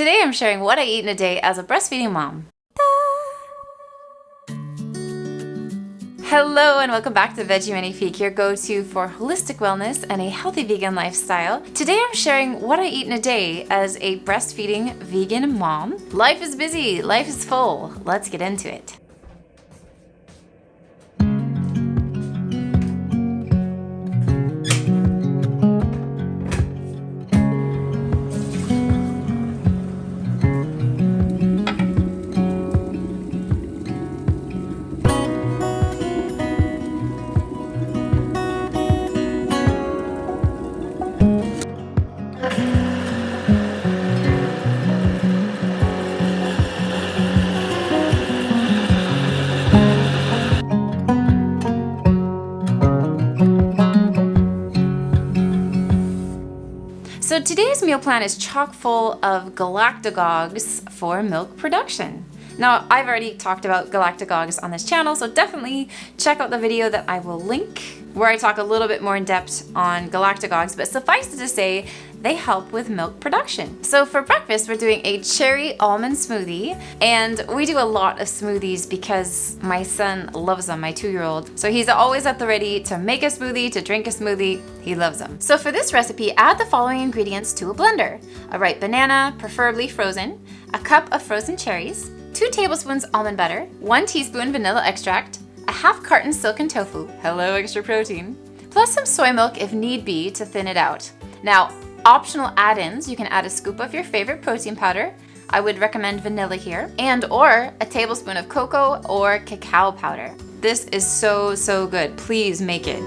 Today I'm sharing what I eat in a day as a breastfeeding mom. Hello and welcome back to Veggie Magnifique, your go-to for holistic wellness and a healthy vegan lifestyle. Today I'm sharing what I eat in a day as a breastfeeding vegan mom. Life is busy, life is full. Let's get into it. So today's meal plan is chock full of Galactagogues for milk production. Now, I've already talked about Galactagogues on this channel, so definitely check out the video that I will link where I talk a little bit more in depth on Galactagogues, but suffice it to say, they help with milk production. So for breakfast, we're doing a cherry almond smoothie, and we do a lot of smoothies because my son loves them, my 2-year-old. So he's always at the ready to make a smoothie, to drink a smoothie. He loves them. So for this recipe, add the following ingredients to a blender: a ripe banana, preferably frozen, a cup of frozen cherries, 2 tablespoons almond butter, 1 teaspoon vanilla extract, a half carton silken tofu, hello extra protein, plus some soy milk if need be to thin it out. Now, optional add-ins, you can add a scoop of your favorite protein powder. I would recommend vanilla here, and or a tablespoon of cocoa or cacao powder. This is so good. Please make it.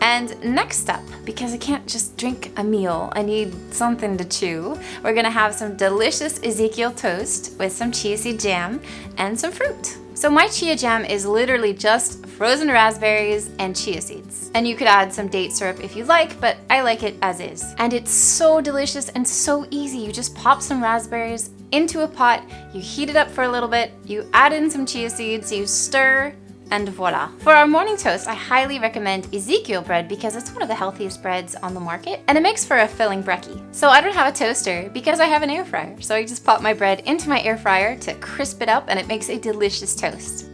And next up, because I can't just drink a meal, I need something to chew, we're gonna have some delicious Ezekiel toast with some chia seed jam and some fruit. So my chia jam is literally just frozen raspberries and chia seeds. And you could add some date syrup if you like, but I like it as is. And it's so delicious and so easy. You just pop some raspberries into a pot, you heat it up for a little bit, you add in some chia seeds, you stir, and voila. For our morning toast, I highly recommend Ezekiel bread because it's one of the healthiest breads on the market, and it makes for a filling brekkie. So I don't have a toaster because I have an air fryer. So I just pop my bread into my air fryer to crisp it up, and it makes a delicious toast.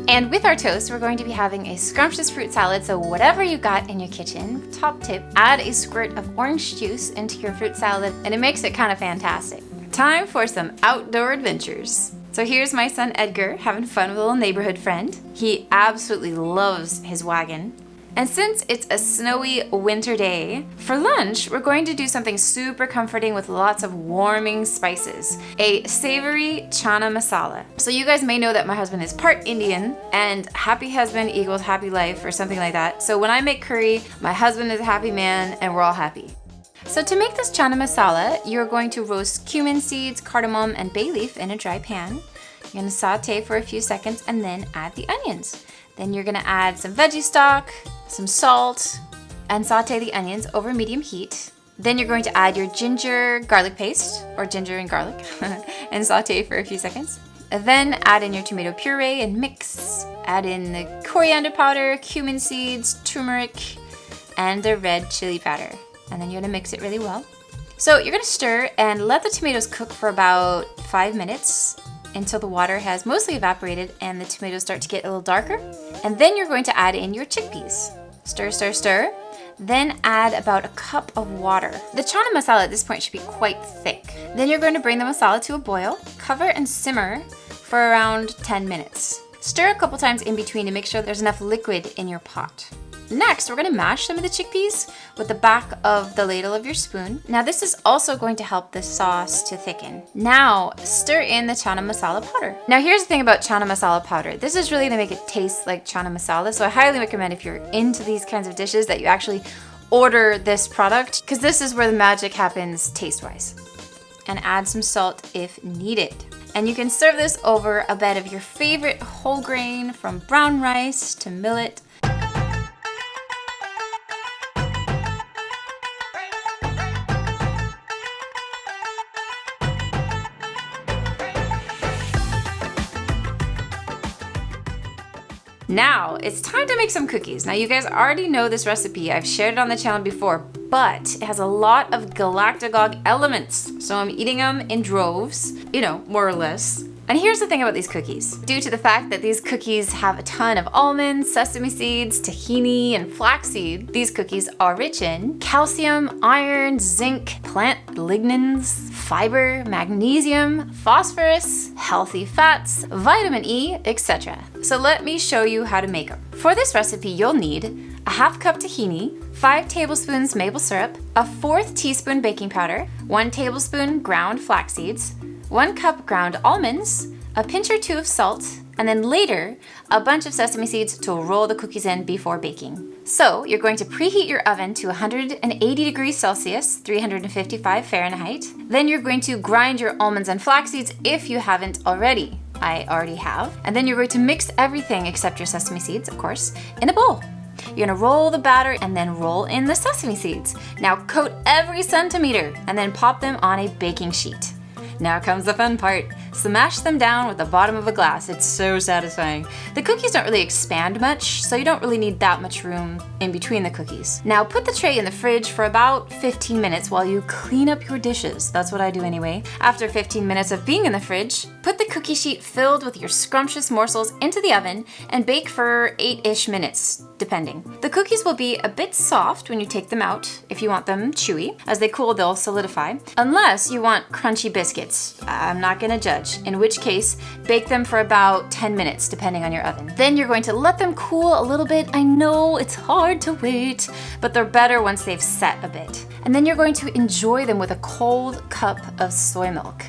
And with our toast, we're going to be having a scrumptious fruit salad, so whatever you got in your kitchen, top tip, add a squirt of orange juice into your fruit salad, and it makes it kind of fantastic. Time for some outdoor adventures. So here's my son Edgar having fun with a little neighborhood friend. He absolutely loves his wagon. And since it's a snowy winter day, for lunch, we're going to do something super comforting with lots of warming spices. A savory chana masala. So you guys may know that my husband is part Indian, and happy husband equals happy life or something like that. So when I make curry, my husband is a happy man and we're all happy. So to make this chana masala, you're going to roast cumin seeds, cardamom, and bay leaf in a dry pan. You're gonna saute for a few seconds and then add the onions. Then you're gonna add some veggie stock, some salt, and saute the onions over medium heat. Then you're going to add your ginger garlic paste, or ginger and garlic, and saute for a few seconds. Then add in your tomato puree and mix. Add in the coriander powder, cumin seeds, turmeric, and the red chili powder. And then you're gonna mix it really well. So you're gonna stir and let the tomatoes cook for about 5 minutes until the water has mostly evaporated and the tomatoes start to get a little darker. And then you're going to add in your chickpeas. Stir, stir, stir. Then add about a cup of water. The chana masala at this point should be quite thick. Then you're going to bring the masala to a boil, cover and simmer for around 10 minutes. Stir a couple times in between to make sure there's enough liquid in your pot. Next, we're going to mash some of the chickpeas with the back of the ladle of your spoon. Now this is also going to help the sauce to thicken. Now, stir in the chana masala powder. Now here's the thing about chana masala powder. This is really to make it taste like chana masala, so I highly recommend if you're into these kinds of dishes that you actually order this product, because this is where the magic happens taste-wise. And add some salt if needed. And you can serve this over a bed of your favorite whole grain, from brown rice to millet. Now, it's time to make some cookies. Now, you guys already know this recipe. I've shared it on the channel before, but it has a lot of Galactagogue elements. So I'm eating them in droves, you know, more or less. And here's the thing about these cookies. Due to the fact that these cookies have a ton of almonds, sesame seeds, tahini, and flaxseed, these cookies are rich in calcium, iron, zinc, plant lignans, fiber, magnesium, phosphorus, healthy fats, vitamin E, etc. So let me show you how to make them. For this recipe, you'll need a half cup tahini, 5 tablespoons maple syrup, a 1/4 teaspoon baking powder, 1 tablespoon ground flax seeds, 1 cup ground almonds, a pinch or 2 of salt, and then later, a bunch of sesame seeds to roll the cookies in before baking. So you're going to preheat your oven to 180 degrees Celsius, 355 Fahrenheit. Then you're going to grind your almonds and flax seeds if you haven't already. I already have. And then you're going to mix everything except your sesame seeds, of course, in a bowl. You're gonna roll the batter and then roll in the sesame seeds. Now coat every centimeter and then pop them on a baking sheet. Now comes the fun part. Smash them down with the bottom of a glass. It's so satisfying. The cookies don't really expand much, so you don't really need that much room in between the cookies. Now put the tray in the fridge for about 15 minutes while you clean up your dishes. That's what I do anyway. After 15 minutes of being in the fridge, put the cookie sheet filled with your scrumptious morsels into the oven and bake for 8-ish minutes, depending. The cookies will be a bit soft when you take them out if you want them chewy. As they cool, they'll solidify. Unless you want crunchy biscuits. I'm not gonna judge. In which case, bake them for about 10 minutes, depending on your oven. Then you're going to let them cool a little bit. I know it's hard to wait, but they're better once they've set a bit. And then you're going to enjoy them with a cold cup of soy milk.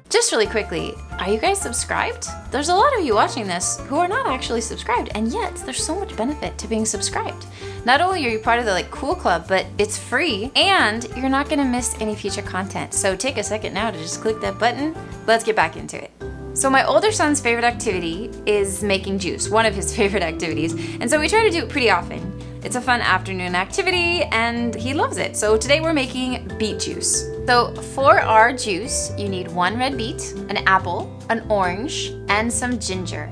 Just really quickly, are you guys subscribed? There's a lot of you watching this who are not actually subscribed, and yet there's so much benefit to being subscribed. Not only are you part of the Cool Club, but it's free and you're not gonna miss any future content. So take a second now to just click that button. Let's get back into it. So my older son's favorite activity is making juice, one of his favorite activities. And so we try to do it pretty often. It's a fun afternoon activity and he loves it. So today we're making beet juice. So for our juice, you need 1 red beet, an apple, an orange, and some ginger.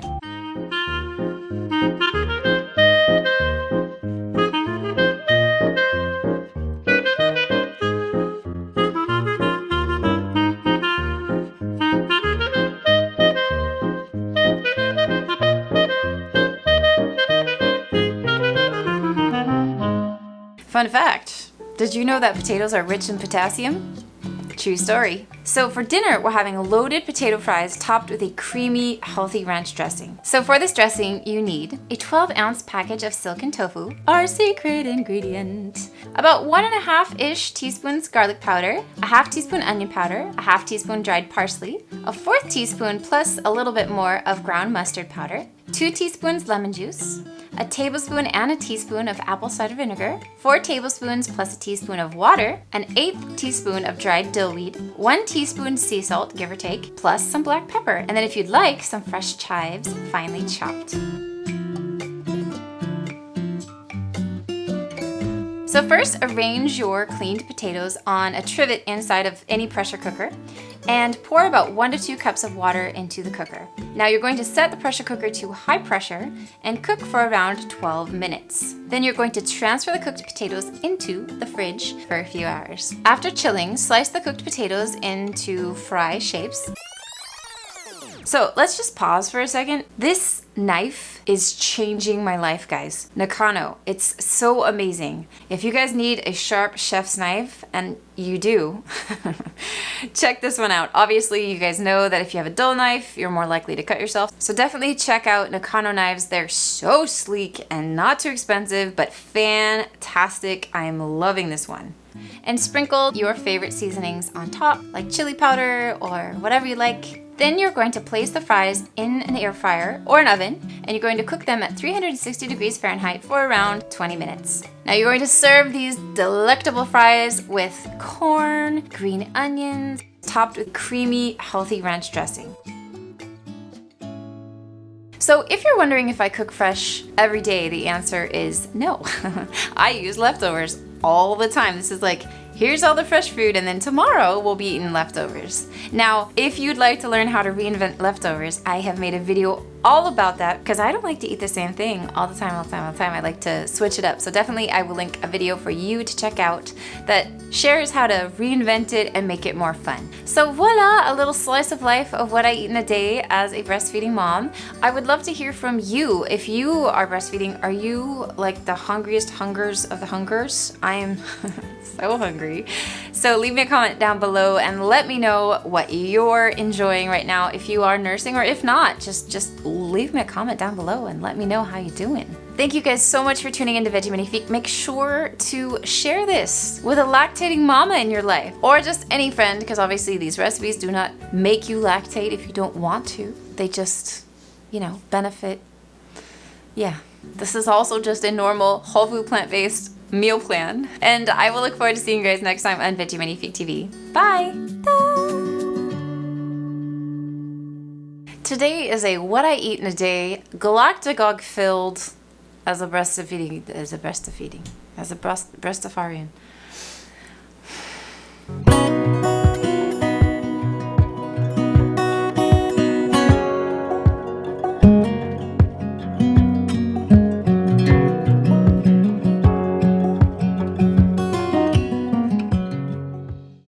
Fun fact, did you know that potatoes are rich in potassium? True story. So for dinner, we're having loaded potato fries topped with a creamy, healthy ranch dressing. So for this dressing, you need a 12-ounce package of silken tofu, our secret ingredient, about 1.5-ish teaspoons garlic powder, a 1/2 teaspoon onion powder, a 1/2 teaspoon dried parsley, a 1/4 teaspoon plus a little bit more of ground mustard powder, 2 teaspoons lemon juice, a tablespoon and a teaspoon of apple cider vinegar, 4 tablespoons plus a teaspoon of water, an 1/8 teaspoon of dried dill weed, 1 teaspoon sea salt, give or take, plus some black pepper, and then if you'd like, some fresh chives finely chopped. So first, arrange your cleaned potatoes on a trivet inside of any pressure cooker and pour about 1 to 2 cups of water into the cooker. Now you're going to set the pressure cooker to high pressure and cook for around 12 minutes. Then you're going to transfer the cooked potatoes into the fridge for a few hours. After chilling, slice the cooked potatoes into fry shapes. So let's just pause for a second. This knife is changing my life, guys. Nakano, it's so amazing. If you guys need a sharp chef's knife, and you do, check this one out. Obviously, you guys know that if you have a dull knife, you're more likely to cut yourself. So definitely check out Nakano knives. They're so sleek and not too expensive, but fantastic. I'm loving this one. And sprinkle your favorite seasonings on top, like chili powder or whatever you like. Then you're going to place the fries in an air fryer or an oven, and you're going to cook them at 360 degrees Fahrenheit for around 20 minutes. Now you're going to serve these delectable fries with corn, green onions, topped with creamy, healthy ranch dressing. So if you're wondering if I cook fresh every day, the answer is no. I use leftovers all the time. This is like here's all the fresh food, and then tomorrow we'll be eating leftovers. Now, if you'd like to learn how to reinvent leftovers, I have made a video all about that because I don't like to eat the same thing all the time. I like to switch it up. So definitely I will link a video for you to check out that shares how to reinvent it and make it more fun. So voila, a little slice of life of what I eat in a day as a breastfeeding mom. I would love to hear from you. If you are breastfeeding, are you like the hungriest hungers of the hungers? I am so hungry. So leave me a comment down below and let me know what you're enjoying right now. If you are nursing, or if not, just leave me a comment down below and let me know how you're doing. Thank you guys so much for tuning into Veggie Magnifique. Make sure to share this with a lactating mama in your life, or just any friend, because obviously these recipes do not make you lactate if you don't want to. They just, you know, benefit. Yeah, this is also just a normal whole food plant-based meal plan. And I will look forward to seeing you guys next time on Veggie Magnifique TV. Bye! Today is a what I eat in a day Galactagogue filled as a Breastafarian.